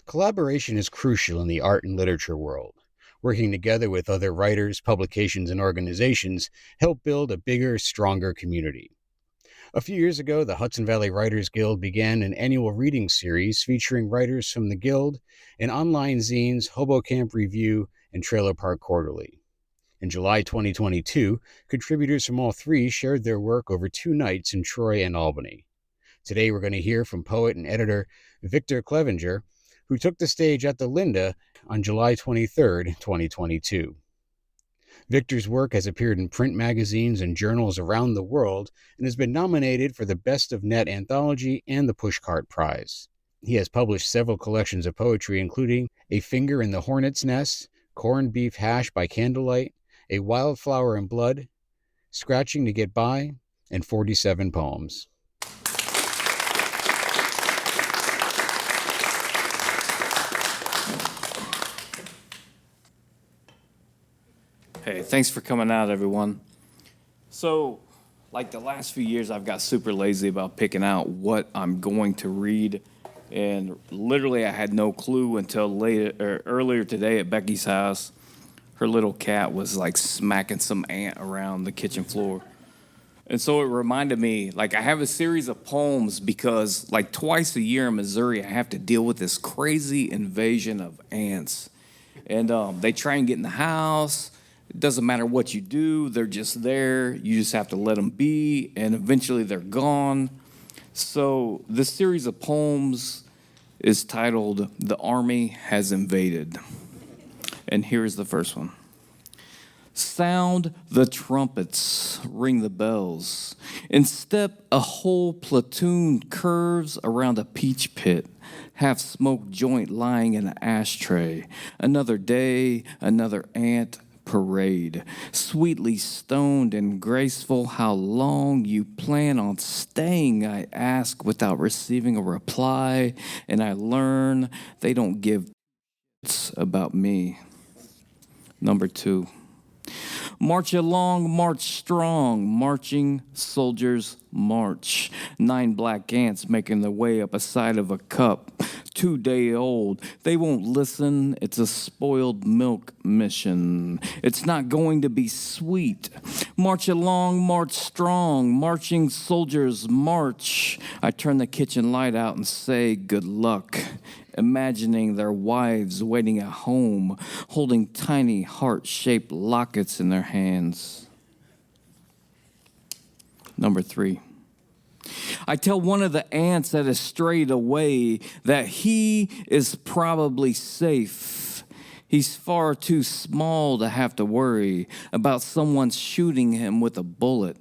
Collaboration is crucial in the art and literature world. Working together with other writers, publications, and organizations help build a bigger, stronger community. A few years ago, the Hudson Valley Writers Guild began an annual reading series featuring writers from the Guild and online zines Hobo Camp Review and Trailer Park Quarterly. In July 2022, contributors from all three shared their work over 2 nights in Troy and Albany. Today, we're going to hear from poet and editor Victor Clevenger, who took the stage at the Linda on July 23, 2022. Victor's work has appeared in print magazines and journals around the world and has been nominated for the Best of Net Anthology and the Pushcart Prize. He has published several collections of poetry, including A Finger in the Hornets Nest, Corned Beef Hash by Candlelight, A Wildflower in Blood, Scratching to Get By, and 47 poems. Hey, thanks for coming out, everyone. So, like the last few years, I've got super lazy about picking out what I'm going to read, and literally I had no clue until earlier today at Becky's house. Her little cat was like smacking some ant around the kitchen floor. And so it reminded me, like, I have a series of poems because, like, twice a year in Missouri, I have to deal with this crazy invasion of ants. And they try and get in the house. It doesn't matter what you do. They're just there. You just have to let them be, and eventually they're gone. So this series of poems is titled, The Army Has Invaded. And here's the first one. Sound the trumpets, ring the bells. In step, a whole platoon curves around a peach pit, half-smoked joint lying in an ashtray. Another day, another ant parade. Sweetly stoned and graceful, how long you plan on staying, I ask without receiving a reply, and I learn they don't give about me. Number 2. March along, march strong, marching soldiers march. 9 black ants making their way up a side of a cup. 2-day-old, they won't listen, it's a spoiled milk mission. It's not going to be sweet. March along, march strong, marching soldiers march. I turn the kitchen light out and say good luck, imagining their wives waiting at home, holding tiny heart-shaped lockets in their hands. Number 3. I tell one of the ants that has strayed away that he is probably safe. He's far too small to have to worry about someone shooting him with a bullet.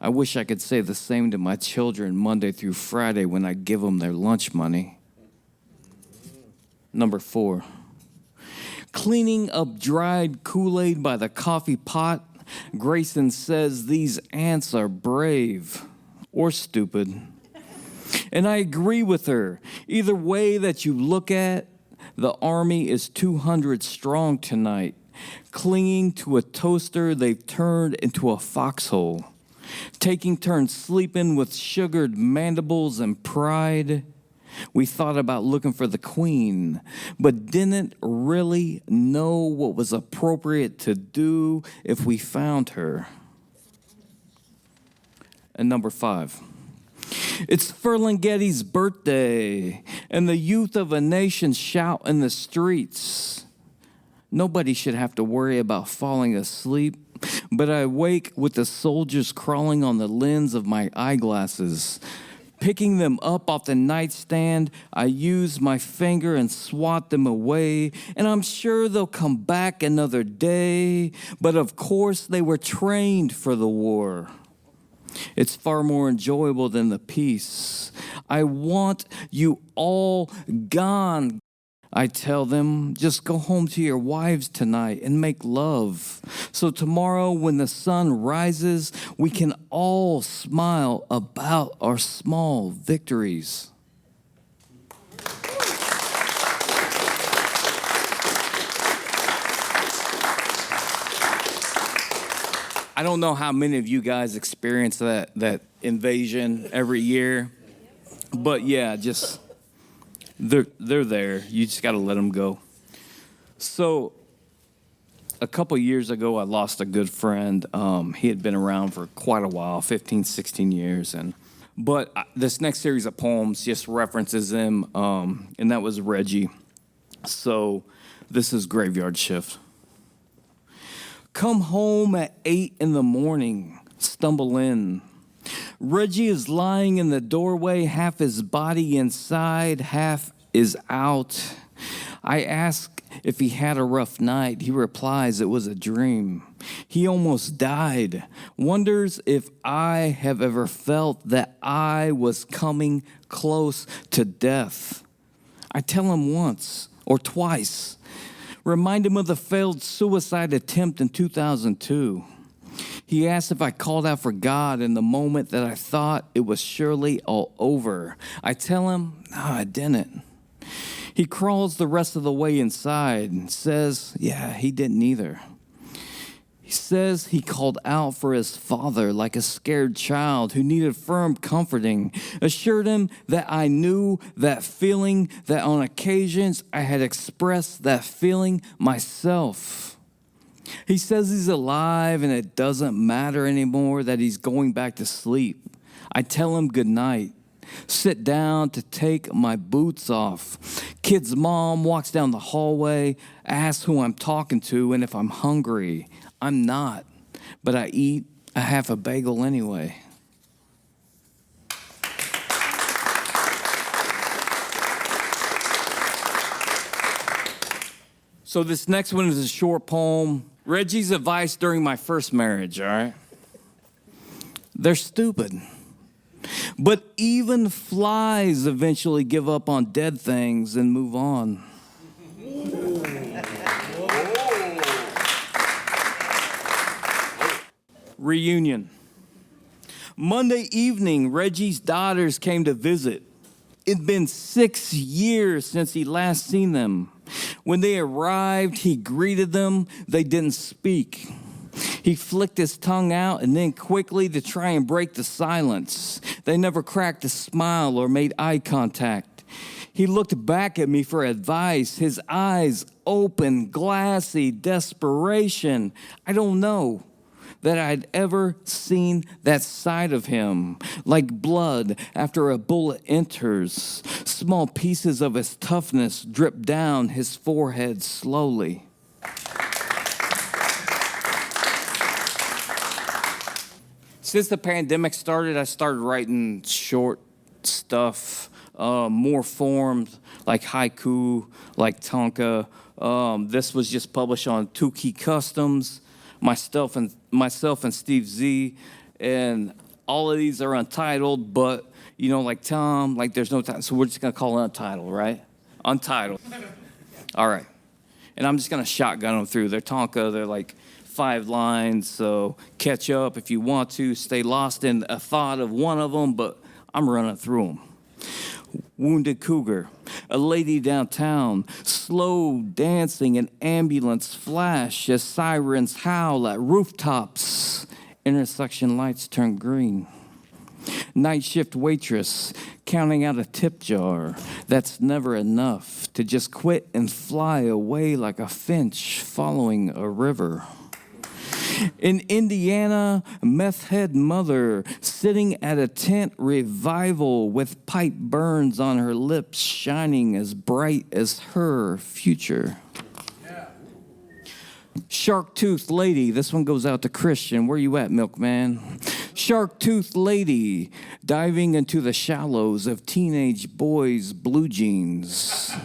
I wish I could say the same to my children Monday through Friday when I give them their lunch money. Number 4. Cleaning up dried Kool-Aid by the coffee pot, Grayson says these ants are brave. Or stupid. And I agree with her. Either way that you look at, the army is 200 strong tonight, clinging to a toaster they've turned into a foxhole, taking turns sleeping with sugared mandibles and pride. We thought about looking for the queen, but didn't really know what was appropriate to do if we found her. And number 5, it's Ferlinghetti's birthday, and the youth of a nation shout in the streets. Nobody should have to worry about falling asleep, but I wake with the soldiers crawling on the lens of my eyeglasses. Picking them up off the nightstand, I use my finger and swat them away, and I'm sure they'll come back another day, but of course they were trained for the war. It's far more enjoyable than the peace. I want you all gone, I tell them. Just go home to your wives tonight and make love. So tomorrow when the sun rises, we can all smile about our small victories. I don't know how many of you guys experience that invasion every year, but yeah, just They're there. You just got to let them go. So a couple years ago, I lost a good friend. He had been around for quite a while, 15, 16 years. But this next series of poems just references him, and that was Reggie. So this is Graveyard Shift. Come home at 8 in the morning, stumble in. Reggie is lying in the doorway, half his body inside, half is out. I ask if he had a rough night. He replies it was a dream. He almost died. Wonders if I have ever felt that I was coming close to death. I tell him once or twice. Remind him of the failed suicide attempt in 2002. He asked if I called out for God in the moment that I thought it was surely all over. I tell him, no, I didn't. He crawls the rest of the way inside and says, yeah, he didn't either. He says he called out for his father like a scared child who needed firm comforting, assured him that I knew that feeling, that on occasions I had expressed that feeling myself. He says he's alive and it doesn't matter anymore, that he's going back to sleep. I tell him good night. Sit down to take my boots off. Kid's mom walks down the hallway, asks who I'm talking to and if I'm hungry. I'm not, but I eat a half a bagel anyway. So this next one is a short poem. Reggie's advice during my first marriage, all right? They're stupid. But even flies eventually give up on dead things and move on. Reunion. Monday evening, Reggie's daughters came to visit. It'd been 6 years since he last seen them. When they arrived, he greeted them. They didn't speak. He flicked his tongue out and then quickly to try and break the silence. They never cracked a smile or made eye contact. He looked back at me for advice, his eyes open, glassy, desperation. I don't know that I'd ever seen that side of him, like blood after a bullet enters. Small pieces of his toughness drip down his forehead slowly. Since the pandemic started, I started writing short stuff, more forms like haiku, like tanka. This was just published on Two Key Customs, myself and Steve Z, and all of these are untitled, but you know, like Tom, like there's no time, so we're just gonna call it untitled, right? Untitled. All right, and I'm just gonna shotgun them through. They're tanka. They're like 5 lines, so catch up if you want to. Stay lost in a thought of one of them, but I'm running through them. Wounded cougar, a lady downtown, slow dancing, an ambulance flash as sirens howl at rooftops. Intersection lights turn green. Night shift waitress counting out a tip jar. That's never enough to just quit and fly away like a finch following a river. In Indiana, meth head mother sitting at a tent revival with pipe burns on her lips shining as bright as her future. Yeah. Shark-toothed lady, this one goes out to Christian. Where you at, milkman? Shark-toothed lady diving into the shallows of teenage boys' blue jeans.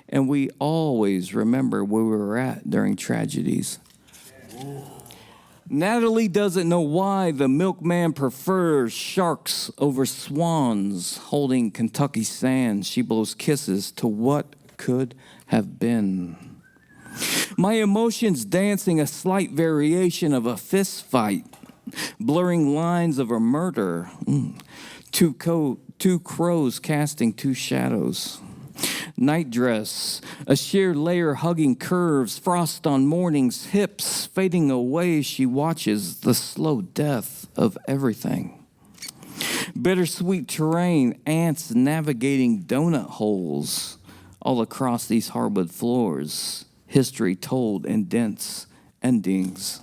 And we always remember where we were at during tragedies. Natalie doesn't know why the milkman prefers sharks over swans. Holding Kentucky sand, she blows kisses to what could have been. My emotions dancing a slight variation of a fist fight, blurring lines of a murder. Two crows casting 2 shadows. Night dress, a sheer layer hugging curves, frost on morning's hips, fading away, she watches the slow death of everything. Bittersweet terrain, ants navigating donut holes all across these hardwood floors. History told in dense endings.